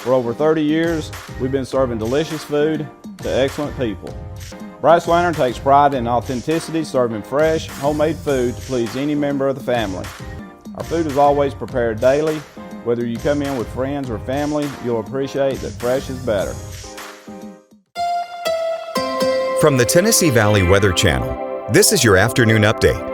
For over 30 years, we've been serving delicious food to excellent people. Bryce Lantern takes pride in authenticity, serving fresh, homemade food to please any member of the family. Our food is always prepared daily. Whether you come in with friends or family, you'll appreciate that fresh is better. From the Tennessee Valley Weather Channel, this is your afternoon update.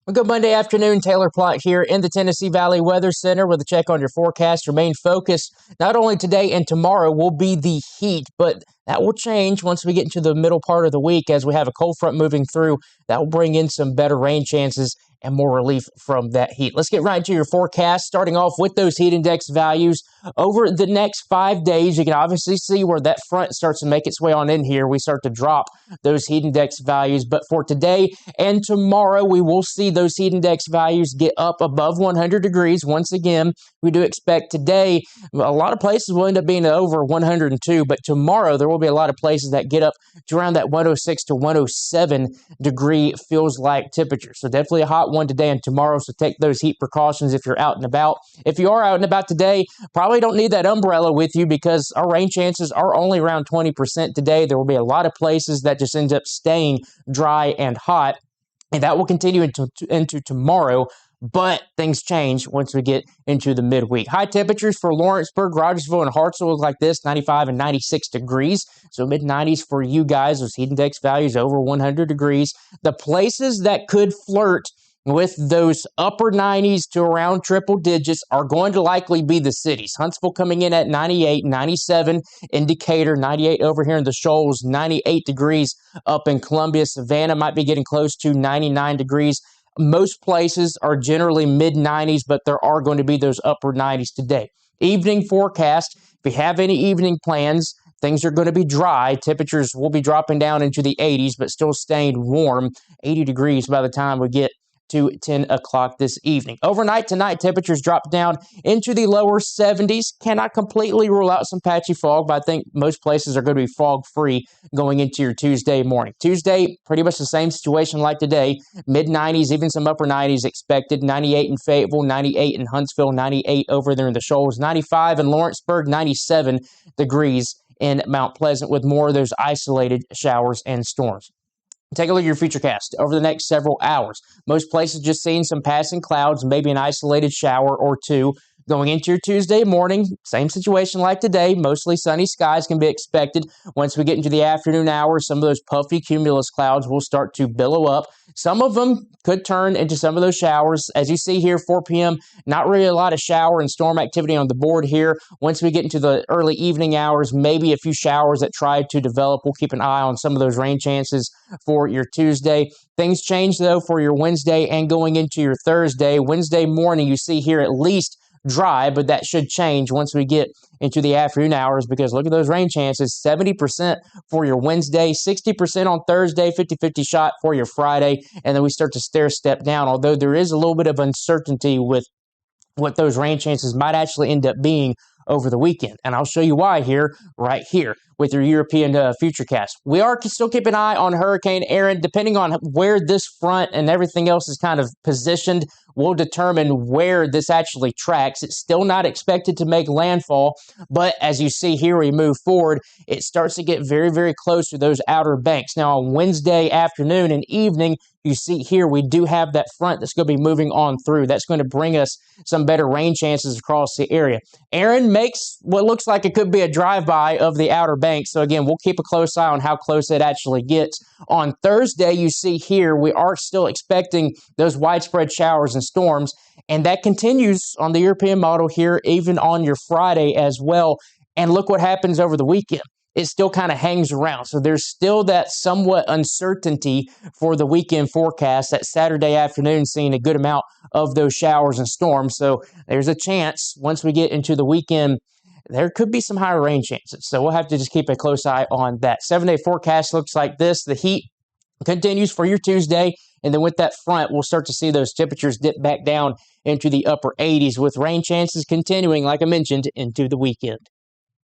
Well, good Monday afternoon. Taylor Plott here in the Tennessee Valley Weather Center with a check on your forecast. Your main focus, not only today and tomorrow, will be the heat, but that will change once we get into the middle part of the week as we have a cold front moving through. That will bring in some better rain chances and more relief from that heat. Let's get right into your forecast, starting off with those heat index values. Over the next 5 days, you can obviously see where that front starts to make its way on in here. We start to drop those heat index values. But for today and tomorrow, we will see those heat index values get up above 100 degrees. Once again, we do expect today, a lot of places will end up being over 102, but tomorrow there will be a lot of places that get up to around that 106 to 107 degree feels like temperature. So definitely a hot one today and tomorrow, so take those heat precautions if you're out and about. If you are out and about today, probably don't need that umbrella with you because our rain chances are only around 20% today. There will be a lot of places that just end up staying dry and hot, and that will continue into tomorrow. But things change once we get into the midweek. High temperatures for Lawrenceburg, Rogersville, and Hartsville look like this, 95 and 96 degrees. So mid-90s for you guys. Those heat index values over 100 degrees. The places that could flirt with those upper 90s to around triple digits are going to likely be the cities. Huntsville coming in at 98, 97 in Decatur, 98 over here in the Shoals, 98 degrees up in Columbia. Savannah might be getting close to 99 degrees. Most places are generally mid-90s, but there are going to be those upper 90s today. Evening forecast, if you have any evening plans, things are going to be dry. Temperatures will be dropping down into the 80s, but still staying warm, 80 degrees by the time we get to 10 o'clock this evening. Overnight tonight, temperatures drop down into the lower 70s. Cannot completely rule out some patchy fog, but I think most places are going to be fog-free going into your Tuesday morning. Tuesday, pretty much the same situation like today. Mid-90s, even some upper 90s expected. 98 in Fayetteville, 98 in Huntsville, 98 over there in the Shoals, 95 in Lawrenceburg, 97 degrees in Mount Pleasant with more of those isolated showers and storms. Take a look at your futurecast over the next several hours. Most places just seeing some passing clouds, maybe an isolated shower or two. Going into your Tuesday morning, same situation like today. Mostly sunny skies can be expected. Once we get into the afternoon hours, some of those puffy cumulus clouds will start to billow up. Some of them could turn into some of those showers. As you see here, 4 p.m., not really a lot of shower and storm activity on the board here. Once we get into the early evening hours, maybe a few showers that try to develop. We'll keep an eye on some of those rain chances for your Tuesday. Things change, though, for your Wednesday and going into your Thursday. Wednesday morning, you see here at least dry, but that should change once we get into the afternoon hours because look at those rain chances, 70% for your Wednesday, 60% on Thursday, 50-50 shot for your Friday, and then we start to stair step down, although there is a little bit of uncertainty with what those rain chances might actually end up being over the weekend. And I'll show you why here, right here, with your European futurecast. We are still keeping an eye on Hurricane Erin. Depending on where this front and everything else is kind of positioned, will determine where this actually tracks. It's still not expected to make landfall, but as you see here, we move forward, it starts to get very, very close to those outer banks. Now, on Wednesday afternoon and evening, you see here, we do have that front that's going to be moving on through. That's going to bring us some better rain chances across the area. Erin makes what looks like it could be a drive-by of the outer banks. So again, we'll keep a close eye on how close it actually gets. On Thursday, you see here, we are still expecting those widespread showers and storms, and that continues on the European model here, even on your Friday as well. And look what happens over the weekend. It still kind of hangs around. So there's still that somewhat uncertainty for the weekend forecast. That Saturday afternoon seeing a good amount of those showers and storms. So there's a chance once we get into the weekend, there could be some higher rain chances. So we'll have to just keep a close eye on that. 7-day forecast looks like this. The heat continues for your Tuesday. And then with that front, we'll start to see those temperatures dip back down into the upper 80s with rain chances continuing, like I mentioned, into the weekend.